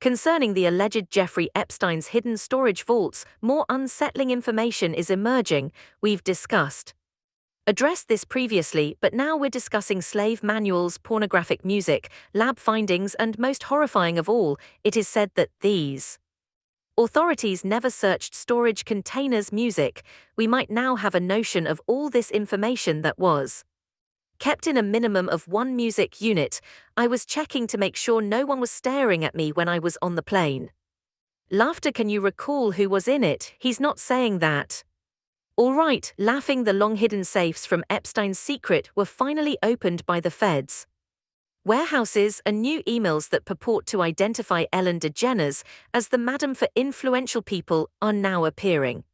Concerning the alleged Jeffrey Epstein's hidden storage vaults, more unsettling information is emerging. We've addressed this previously, but now we're discussing slave manuals, pornographic music, lab findings, and most horrifying of all, it is said that these authorities never searched storage containers' music. We might now have a notion of all this information that was kept in a minimum of one music unit. I was checking to make sure no one was staring at me when I was on the plane. Laughter. Can you recall who was in it? He's not saying that. All right, laughing. The long-hidden safes from Epstein's secret were finally opened by the feds. Warehouses and new emails that purport to identify Ellen DeGeneres as the madam for influential people are now appearing.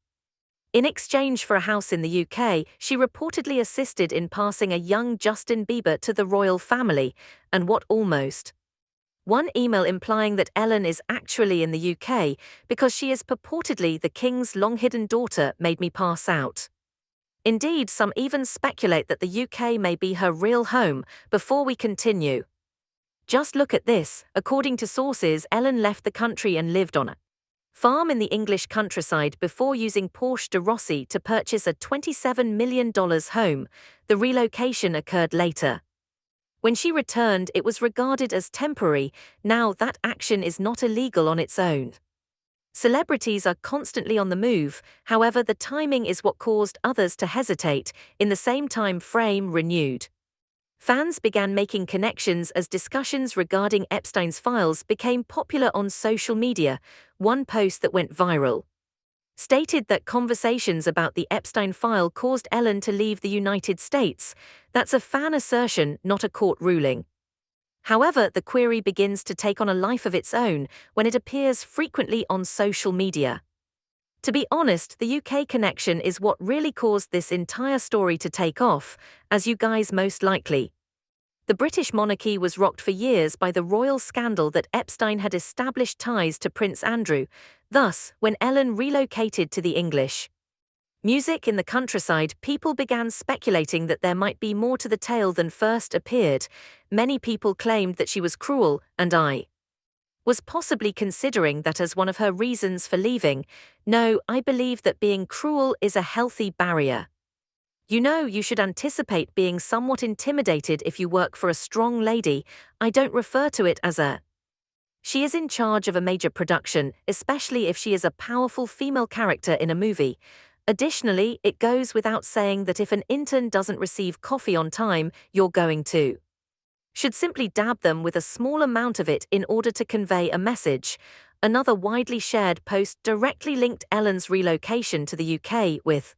In exchange for a house in the UK, she reportedly assisted in passing a young Justin Bieber to the royal family, and one email implying that Ellen is actually in the UK because she is purportedly the king's long-hidden daughter made me pass out. Indeed, some even speculate that the UK may be her real home. Before we continue, just look at this. According to sources, Ellen left the country and lived on a farm in the English countryside before using Porsche de Rossi to purchase a $27 million home. The relocation occurred later. When she returned, it was regarded as temporary. Now that action is not illegal on its own. Celebrities are constantly on the move, however the timing is what caused others to hesitate. In the same time frame, renewed fans began making connections as discussions regarding Epstein's files became popular on social media. One post that went viral stated that conversations about the Epstein file caused Ellen to leave the United States. That's a fan assertion, not a court ruling. However, the query begins to take on a life of its own when it appears frequently on social media. To be honest, the UK connection is what really caused this entire story to take off, as you guys most likely. The British monarchy was rocked for years by the royal scandal that Epstein had established ties to Prince Andrew. Thus, when Ellen relocated to the English music in the countryside, people began speculating that there might be more to the tale than first appeared. Many people claimed that she was cruel, and I was possibly considering that as one of her reasons for leaving. No, I believe that being cruel is a healthy barrier. You should anticipate being somewhat intimidated if you work for a strong lady. I don't refer to it as she is in charge of a major production, especially if she is a powerful female character in a movie. Additionally, it goes without saying that if an intern doesn't receive coffee on time, you're going to should simply dab them with a small amount of it in order to convey a message. Another widely shared post directly linked Ellen's relocation to the UK with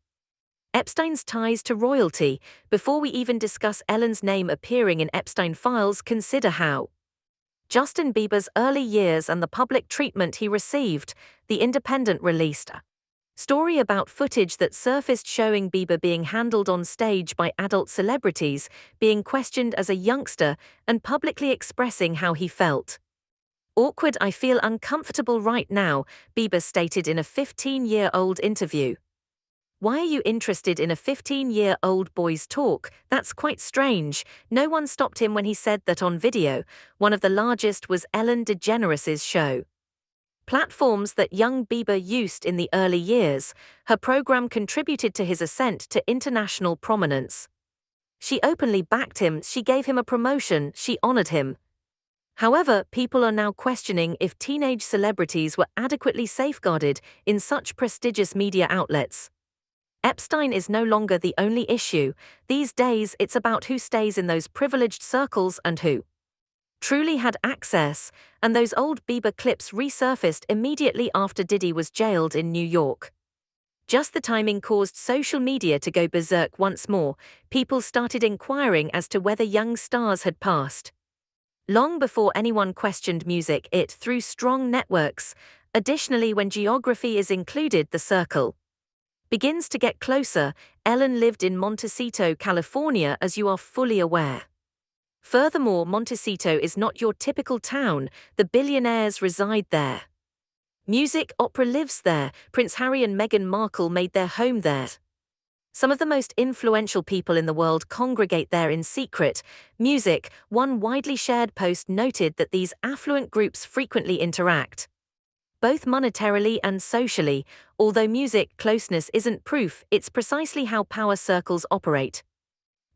Epstein's ties to royalty. Before we even discuss Ellen's name appearing in Epstein files, consider how Justin Bieber's early years and the public treatment he received. The Independent released a story about footage that surfaced showing Bieber being handled on stage by adult celebrities, being questioned as a youngster, and publicly expressing how he felt. Awkward. I feel uncomfortable right now, Bieber stated in a 15-year-old interview. Why are you interested in a 15-year-old boy's talk? That's quite strange. No one stopped him when he said that on video. One of the largest was Ellen DeGeneres' show platforms that young Bieber used in the early years. Her program contributed to his ascent to international prominence. She openly backed him, she gave him a promotion, she honored him. However, people are now questioning if teenage celebrities were adequately safeguarded in such prestigious media outlets. Epstein is no longer the only issue. These days, it's about who stays in those privileged circles and who truly had access, and those old Bieber clips resurfaced immediately after Diddy was jailed in New York. Just the timing caused social media to go berserk once more. People started inquiring as to whether young stars had passed long before anyone questioned music it through strong networks. Additionally, when geography is included, the circle begins to get closer. Ellen lived in Montecito, California, as you are fully aware. Furthermore, Montecito is not your typical town. The billionaires reside there. Music opera lives there. Prince Harry and Meghan Markle made their home there. Some of the most influential people in the world congregate there in secret. Music, one widely shared post noted that these affluent groups frequently interact, both monetarily and socially. Although music closeness isn't proof, it's precisely how power circles operate.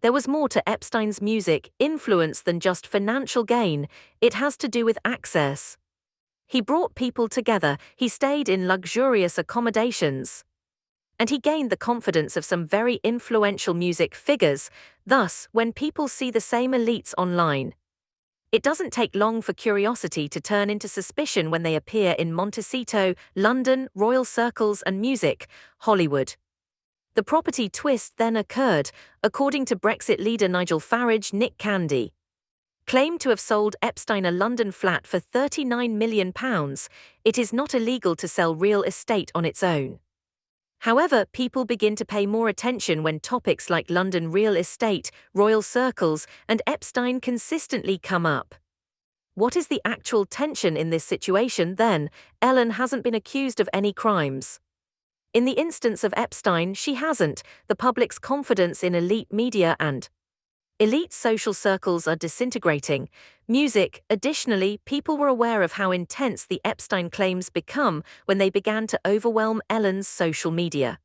There was more to Epstein's music influence than just financial gain. It has to do with access. He brought people together, he stayed in luxurious accommodations, and he gained the confidence of some very influential music figures. Thus, when people see the same elites online, it doesn't take long for curiosity to turn into suspicion when they appear in Montecito, London, royal circles and music, Hollywood. The property twist then occurred. According to Brexit leader Nigel Farage, Nick Candy claimed to have sold Epstein a London flat for £39 million. It is not illegal to sell real estate on its own. However, people begin to pay more attention when topics like London real estate, royal circles, and Epstein consistently come up. What is the actual tension in this situation then? Ellen hasn't been accused of any crimes. In the instance of Epstein, she hasn't. The public's confidence in elite media and elite social circles are disintegrating. Music, additionally, people were aware of how intense the Epstein claims become when they began to overwhelm Ellen's social media.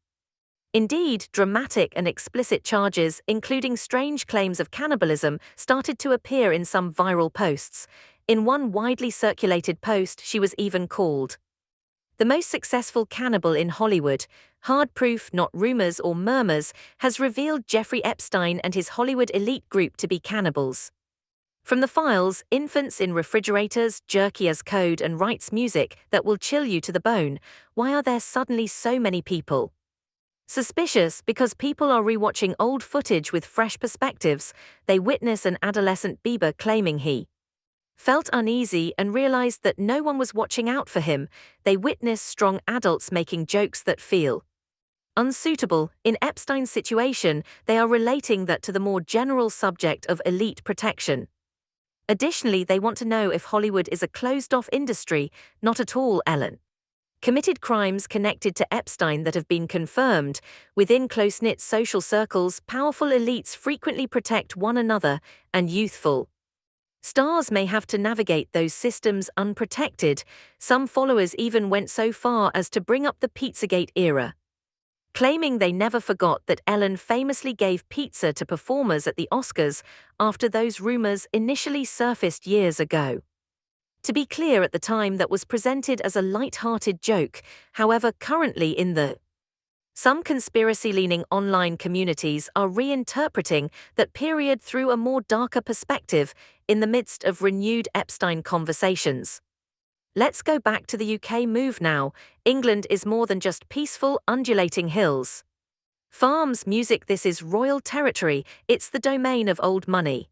Indeed, dramatic and explicit charges, including strange claims of cannibalism, started to appear in some viral posts. In one widely circulated post, she was even called the most successful cannibal in Hollywood. Hard proof, not rumors or murmurs, has revealed Jeffrey Epstein and his Hollywood elite group to be cannibals. From the files, infants in refrigerators, jerky as code, and writes music that will chill you to the bone. Why are there suddenly so many people suspicious? Because people are rewatching old footage with fresh perspectives. They witness an adolescent Bieber claiming he felt uneasy and realized that no one was watching out for him. They witness strong adults making jokes that feel unsuitable. In Epstein's situation, they are relating that to the more general subject of elite protection. Additionally, they want to know if Hollywood is a closed-off industry. Not at all. Ellen committed crimes connected to Epstein that have been confirmed. Within close-knit social circles, powerful elites frequently protect one another, and youthful stars may have to navigate those systems unprotected. Some followers even went so far as to bring up the Pizzagate era, claiming they never forgot that Ellen famously gave pizza to performers at the Oscars after those rumors initially surfaced years ago. To be clear, at the time that was presented as a light-hearted joke. However, currently in the some conspiracy-leaning online communities are reinterpreting that period through a more darker perspective in the midst of renewed Epstein conversations. Let's go back to the UK move now. England is more than just peaceful, undulating hills, farms, music. This is royal territory. It's the domain of old money.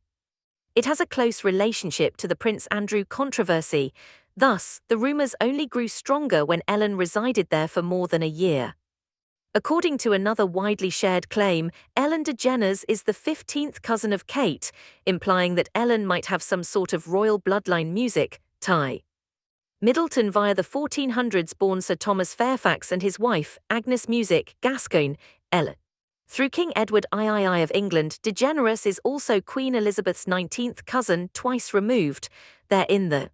It has a close relationship to the Prince Andrew controversy. Thus, the rumors only grew stronger when Ellen resided there for more than a year. According to another widely shared claim, Ellen DeGeneres is the 15th cousin of Kate, implying that Ellen might have some sort of royal bloodline. Music, tie Middleton via the 1400s born Sir Thomas Fairfax and his wife, Agnes Music, Gascoigne, Ellen. Through King Edward III of England, DeGeneres is also Queen Elizabeth's 19th cousin, twice removed. They're in the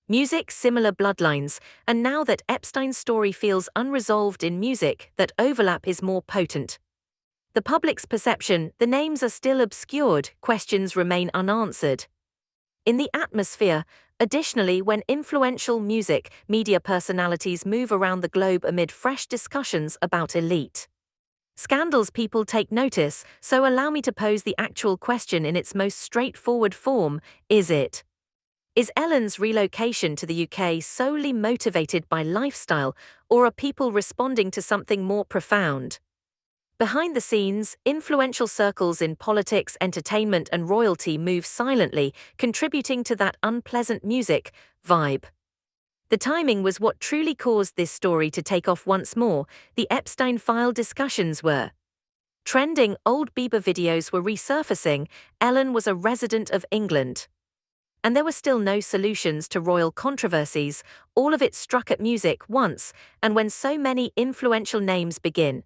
music similar bloodlines, and now that Epstein's story feels unresolved in music, that overlap is more potent. The public's perception, the names are still obscured, questions remain unanswered. In the atmosphere, additionally, when influential music media personalities move around the globe amid fresh discussions about elite scandals, people take notice. So allow me to pose the actual question in its most straightforward form. Is Ellen's relocation to the UK solely motivated by lifestyle, or are people responding to something more profound? Behind the scenes, influential circles in politics, entertainment, and royalty move silently, contributing to that unpleasant music vibe. The timing was what truly caused this story to take off once more. The Epstein file discussions were trending, old Bieber videos were resurfacing, Ellen was a resident of England, and there were still no solutions to royal controversies. All of it struck at music once, and when so many influential names begin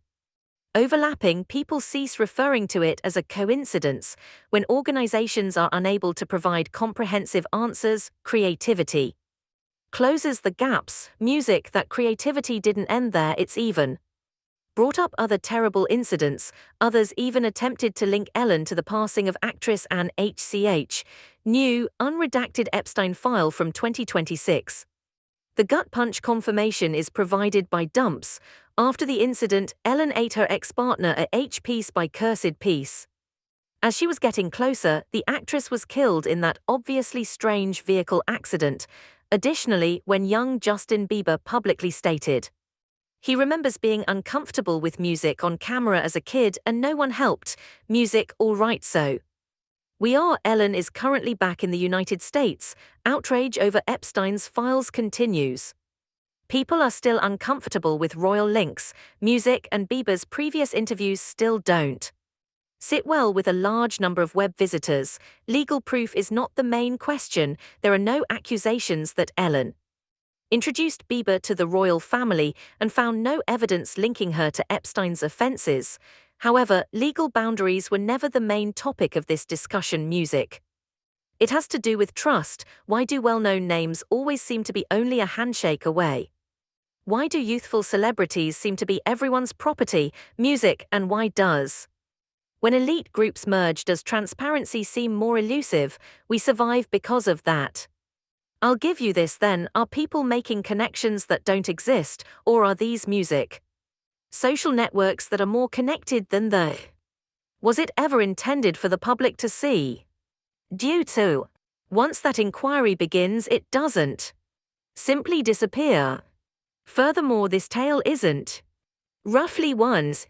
Overlapping, people cease referring to it as a coincidence. When organizations are unable to provide comprehensive answers, creativity closes the gaps. Music, that creativity didn't end there, it's even brought up other terrible incidents. Others even attempted to link Ellen to the passing of actress Anne Hch. New, unredacted Epstein file from 2026. The gut punch confirmation is provided by Dumps. After the incident, Ellen ate her ex-partner a H piece by cursed piece. As she was getting closer, the actress was killed in that obviously strange vehicle accident. Additionally, when young Justin Bieber publicly stated he remembers being uncomfortable with music on camera as a kid and no one helped. Music, all right, so Ellen is currently back in the United States. Outrage over Epstein's files continues. People are still uncomfortable with royal links. Music and Bieber's previous interviews still don't sit well with a large number of web visitors. Legal proof is not the main question. There are no accusations that Ellen introduced Bieber to the royal family and found no evidence linking her to Epstein's offenses. However, legal boundaries were never the main topic of this discussion. Music. It has to do with trust. Why do well-known names always seem to be only a handshake away? Why do youthful celebrities seem to be everyone's property? Music. And why does when elite groups merge, does transparency seem more elusive? We survive because of that. I'll give you this then, are people making connections that don't exist, or are these music social networks that are more connected than the was it ever intended for the public to see? Due to once that inquiry begins, it doesn't simply disappear. Furthermore, this tale isn't roughly one's